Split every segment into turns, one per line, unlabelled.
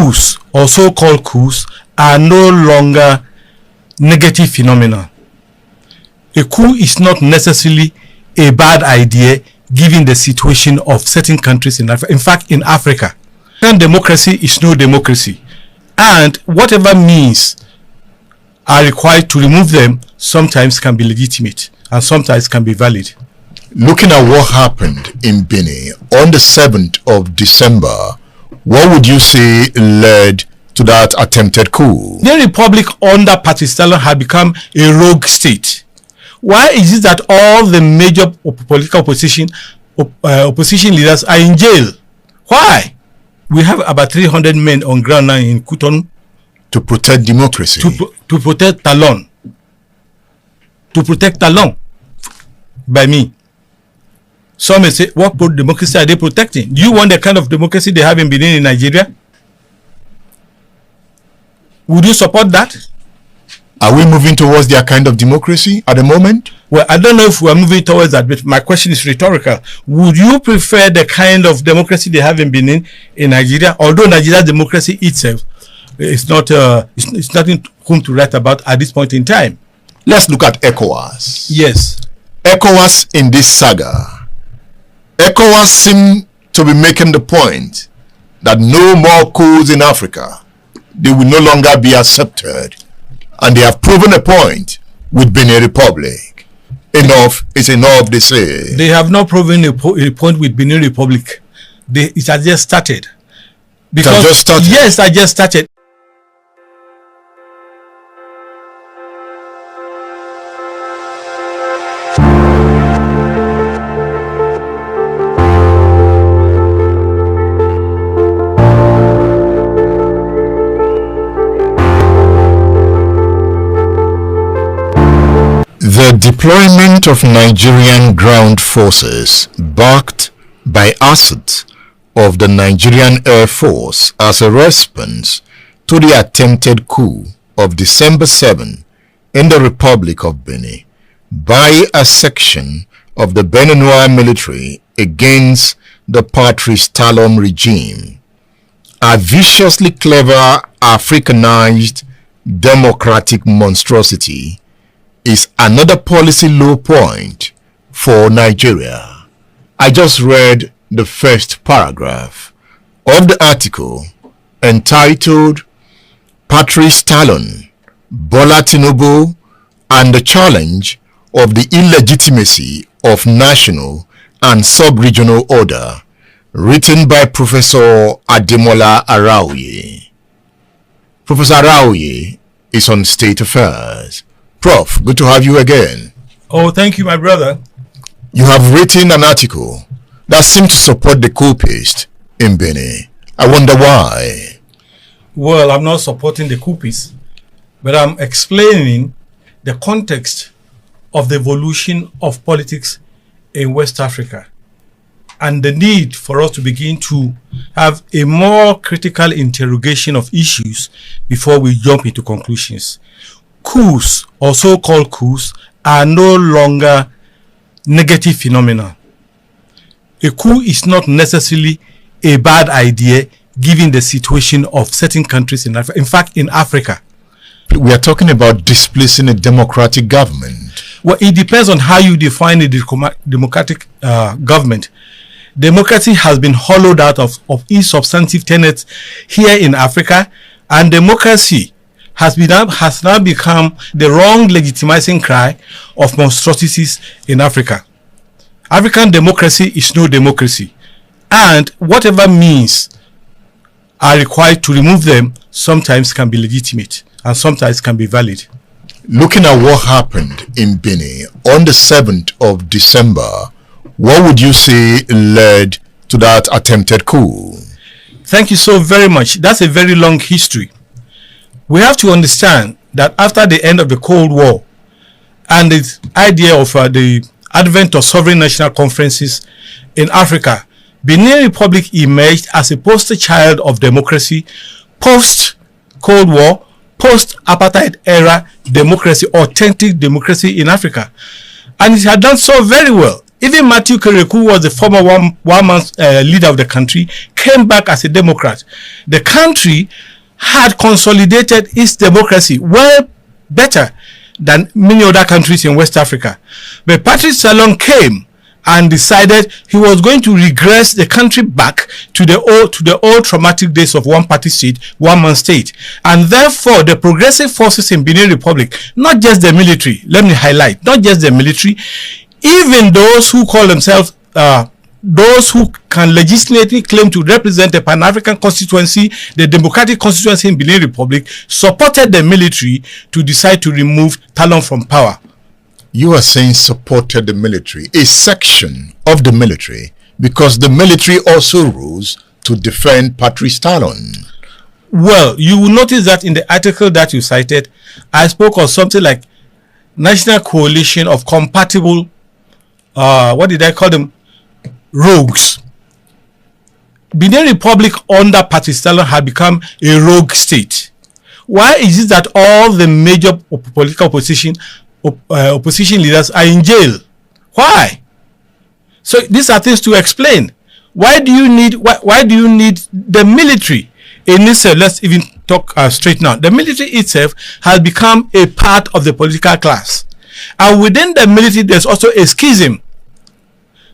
Coups, or so-called coups, are no longer negative phenomena. A coup is not necessarily a bad idea given the situation of certain countries in Africa. In fact, in Africa, democracy is no democracy, and whatever means are required to remove them sometimes can be legitimate and sometimes can be valid.
Looking at what happened in Benin on the 7th of December, what would you say led to that attempted coup?
The republic under Patrice Talon had become a rogue state. Why is it that all the major political opposition leaders are in jail? Why? We have about 300 men on ground now in Cotonou.
To protect democracy.
To protect Talon. To protect Talon. By me. Some may say, what democracy are they protecting? Do you want the kind of democracy they have in Benin in Nigeria? Would you support that?
Are we moving towards their kind of democracy at the moment?
Well, I don't know if we're moving towards that, but my question is rhetorical. Would you prefer the kind of democracy they have in Benin in Nigeria? Although Nigeria's democracy itself is not, it's nothing whom to write about at this point in time.
Let's look at ECOWAS.
Yes.
ECOWAS in this saga. ECOWAS seem to be making the point that no more coups in Africa. They will no longer be accepted. And they have proven a point with Benin Republic. Enough is enough, they say.
They have not proven a point with Benin Republic. It has just started.
Because, it has just started?
Yes, I just started.
The deployment of Nigerian ground forces backed by assets of the Nigerian Air Force as a response to the attempted coup of December 7 in the Republic of Benin by a section of the Beninois military against the Patrice Talon regime, a viciously clever Africanized democratic monstrosity, is another policy low point for Nigeria. I just read the first paragraph of the article entitled Patrice Talon, Bola Tinubu and the Challenge of the Illegitimacy of National and Sub-Regional Order, written by Professor Ademola Araoye. Professor Araoye is on State Affairs. Prof, good to have you again.
Oh, thank you, my brother.
You have written an article that seems to support the coupists in Benin. I wonder why.
Well, I'm not supporting the coupists, but I'm explaining the context of the evolution of politics in West Africa and the need for us to begin to have a more critical interrogation of issues before we jump into conclusions. Coups, or so-called coups, are no longer negative phenomena. A coup is not necessarily a bad idea given the situation of certain countries in Africa. In fact, in Africa.
We are talking about displacing a democratic government.
Well, it depends on how you define a democratic government. Democracy has been hollowed out of its substantive tenets here in Africa, and democracy has now become the wrong legitimizing cry of monstrosities in Africa. African democracy is no democracy, and whatever means are required to remove them sometimes can be legitimate and sometimes can be valid.
Looking at what happened in Benin on the 7th of December, what would you say led to that attempted coup?
Thank you so very much. That's a very long history. We have to understand that after the end of the Cold War and the idea of the advent of sovereign national conferences in Africa, Benin Republic emerged as a poster child of democracy, post-Cold War, post-apartheid era democracy, authentic democracy in Africa. And it had done so very well. Even Matthew Kereku, who was the former one-man leader of the country, came back as a Democrat. The country had consolidated its democracy well better than many other countries in West Africa. But Patrice Talon came and decided he was going to regress the country back to the old traumatic days of one-party state, one-man state. And therefore, the progressive forces in Benin Republic, not just the military, let me highlight, not just the military, even those who call themselves, those who can legitimately claim to represent the Pan-African constituency, the democratic constituency in Benin Republic, supported the military to decide to remove Talon from power.
You are saying supported the military, a section of the military, because the military also rose to defend Patrice Talon.
Well, you will notice that in the article that you cited, I spoke of something like National Coalition of Compatible, what did I call them? Rogues. Benin Republic under Patrice Talon had become a rogue state. Why is it that all the major political opposition leaders are in jail? Why? So these are things to explain. Why do you need the military in itself? Let's even talk straight now. The military itself has become a part of the political class, and within the military there's also a schism.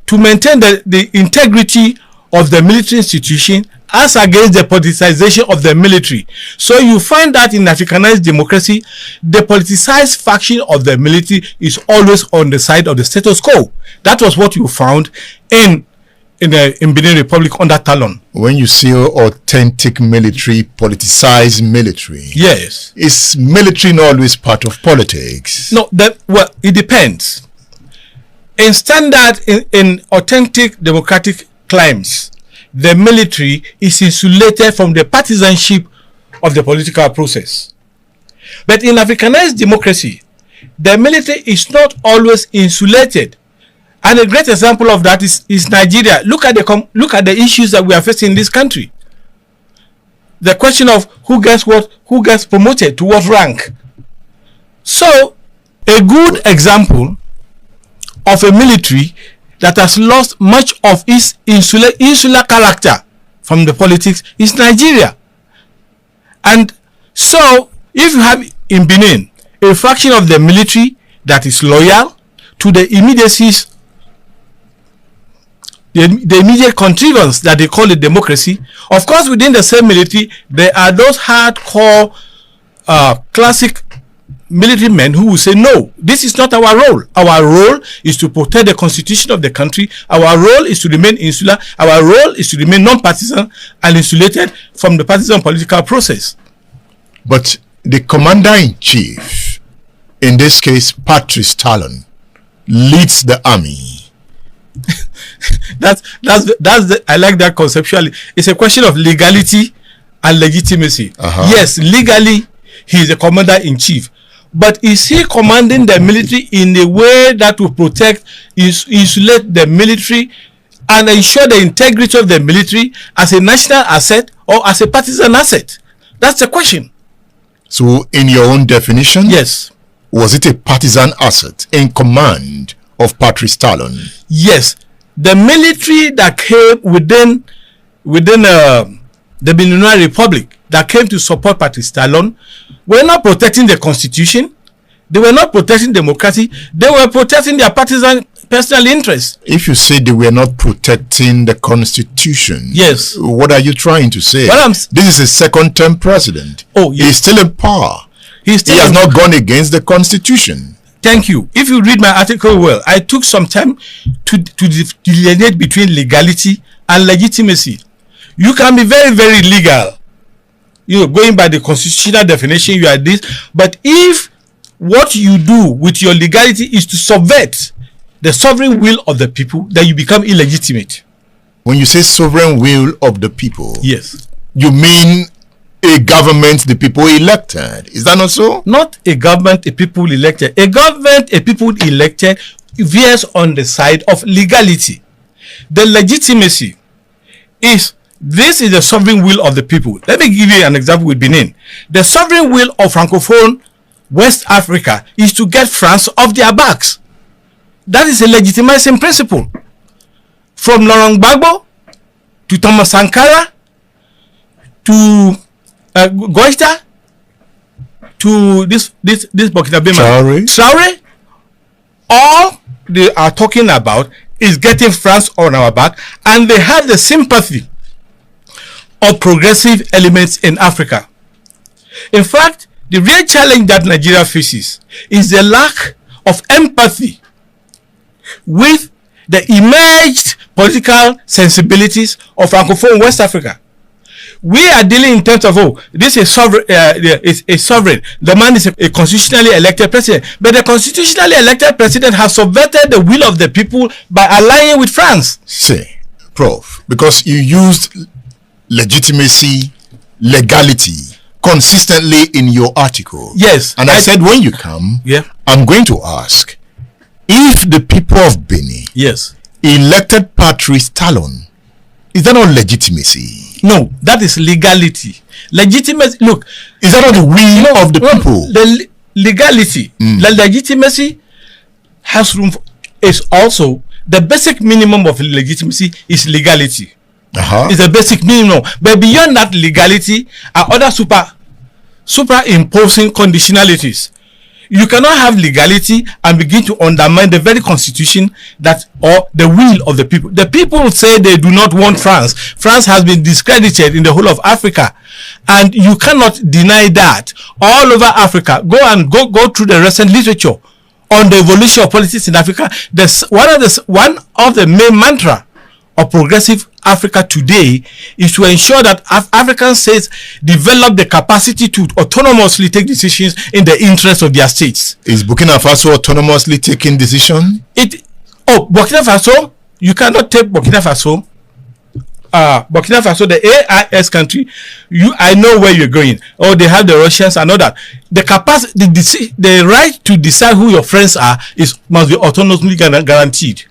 To maintain the integrity of the military institution as against the politicization of the military. So you find that in Africanized democracy, the politicized faction of the military is always on the side of the status quo. That was what you found in Benin Republic under Talon.
When you say authentic military, politicized military,
yes,
is military not always part of politics?
No, well, it depends. In standard, in authentic democratic climes, the military is insulated from the partisanship of the political process. But in Africanized democracy, the military is not always insulated. And a great example of that is Nigeria. Look at the issues that we are facing in this country. The question of who gets what, who gets promoted to what rank. So, a good example of a military that has lost much of its insular character from the politics is Nigeria. And so, if you have in Benin a fraction of the military that is loyal to the immediacies, the immediate contrivance that they call it democracy, of course within the same military there are those hardcore classic military men who will say, no, this is not our role. Our role is to protect the constitution of the country. Our role is to remain insular. Our role is to remain non-partisan and insulated from the partisan political process.
But the commander-in-chief, in this case Patrice Talon, leads the army.
I like that conceptually. It's a question of legality and legitimacy. Yes, legally he is the commander-in-chief. But is he commanding the military in a way that will protect, insulate the military and ensure the integrity of the military as a national asset or as a partisan asset? That's the question.
So, in your own definition,
yes,
was it a partisan asset in command of Patrice Talon?
Yes. The military that came within the Benin Republic that came to support Patrice Talon were not protecting the constitution. They were not protecting democracy. They were protecting their partisan personal interests. If
you say they were not protecting the constitution,
yes,
what are you trying to say? Well, this is a second-term president.
Oh, yes.
He's still in power. He has not gone against the constitution.
Thank you. If you read my article well, I took some time to delineate between legality and legitimacy. You can be very, very legal, going by the constitutional definition, you are this. But if what you do with your legality is to subvert the sovereign will of the people, then you become illegitimate.
When you say sovereign will of the people,
yes,
you mean a government the people elected. Is that not so? Not
a government a people elected. A government a people elected veers on the side of legality. The legitimacy is, this is the sovereign will of the people. Let me give you an example with Benin. The sovereign will of Francophone West Africa is to get France off their backs. That is a legitimizing principle. From Laurent Gbagbo to Thomas Sankara to Goita to this Burkina Traore, all they are talking about is getting France on our back, and they have the sympathy of progressive elements in Africa. In fact, the real challenge that Nigeria faces is the lack of empathy with the emerged political sensibilities of Francophone West Africa. We are dealing in terms of, this is sovereign. A sovereign. The man is a constitutionally elected president, but the constitutionally elected president has subverted the will of the people by allying with France.
Say, Prof, because you used legitimacy, legality consistently in your article.
Yes,
and I said when you come, I'm going to ask if the people of Benin, elected Patrice Talon, is that not legitimacy?
No, that is legality. Legitimacy, look,
is that not the will of the people?
The legality, the legitimacy has room for, is also the basic minimum of legitimacy is legality. It's a basic minimum, but beyond that legality are other superimposing conditionalities. You cannot have legality and begin to undermine the very constitution that, or the will of the people. The people say they do not want France. France has been discredited in the whole of Africa, and you cannot deny that. All over Africa, go through the recent literature on the evolution of politics in Africa. One of the main mantra of progressive Africa today is to ensure that African states develop the capacity to autonomously take decisions in the interest of their states.
Is Burkina Faso autonomously taking decisions?
Burkina Faso, you cannot take Burkina Faso. Burkina Faso, the AIS country, I know where you're going. They have the Russians and all that. The capacity, the right to decide who your friends are must be autonomously guaranteed.